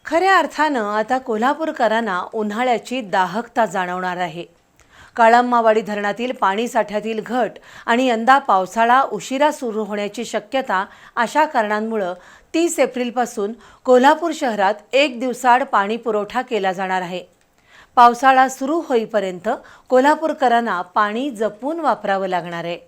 खऱ्या अर्थानं आता कोल्हापूरकरांना उन्हाळ्याची दाहकता जाणवणार आहे. काळम्मावाडी धरणातील पाणी साठ्यातील घट आणि यंदा पावसाळा उशिरा सुरू होण्याची शक्यता अशा कारणांमुळे 30 एप्रिलपासून कोल्हापूर शहरात एक दिवसाआड पाणी पुरवठा केला जाणार आहे. पावसाळा सुरू होईपर्यंत कोल्हापूरकरांना पाणी जपून वापरावं लागणार आहे.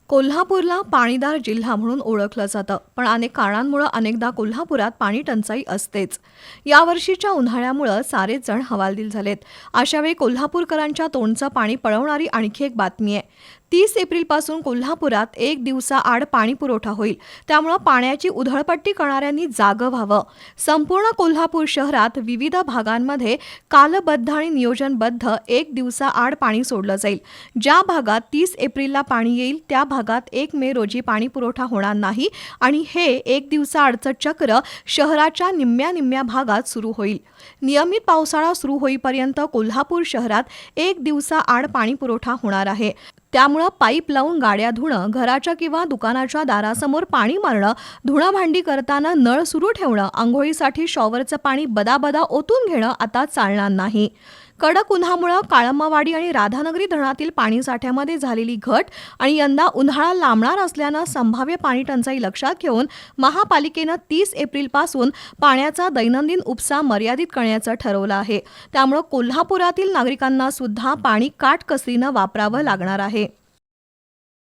कोल्हापूरला पाणीदार जिल्हा म्हणून ओळखलं जातं, पण अनेक कारणांमुळे अनेकदा कोल्हापुरात पाणी टंचाई असतेच. यावर्षीच्या उन्हाळ्यामुळे सारेच जण हवालदिल झालेत. अशावेळी कोल्हापूरकरांच्या तोंडचं पाणी पळवणारी आणखी एक बातमी आहे. 30 एप्रिलपासून कोल्हापुरात एक दिवसाआड पाणी पुरवठा होईल. त्यामुळे पाण्याची उधळपट्टी करणाऱ्यांनी जागं व्हावं. संपूर्ण कोल्हापूर शहरात विविध भागांमध्ये कालबद्ध आणि नियोजनबद्ध एक दिवसाआड पाणी सोडलं जाईल. ज्या भागात 30 एप्रिलला पाणी येईल त्या भागात 1 मे रोजी पाणी पुरवठा होणार नाही आणि हे एक दिवसाआडचं चक्र शहराच्या निम्म्या भागात सुरू होईल. नियमित पावसाळा सुरू होईपर्यंत कोल्हापूर शहरात एक दिवसाआड पाणी पुरवठा होणार आहे. त्यामुळे पाईप लावून गाड्या धुणं, घराच्या किंवा दुकानाच्या दारासमोर पाणी मारणं, धुणं भांडी करताना नळ सुरू ठेवणं, आंघोळीसाठी शॉवरचं पाणी बदाबदा ओतून घेणं आता चालणार नाही. कडक उन्हामुळे काळम्मावाडी आणि राधानगरी धरणातील पाणीसाठ्यामध्ये झालेली घट आणि यंदा उन्हाळा लांबणार असल्यानं संभाव्य पाणी टंचाई लक्षात घेऊन महापालिकेनं 30 एप्रिलपासून पाण्याचा दैनंदिन उपसा मर्यादित करण्याचं ठरवलं आहे. त्यामुळे कोल्हापुरातील नागरिकांना सुद्धा पाणी काटकसरीनं वापरावं लागणार आहे.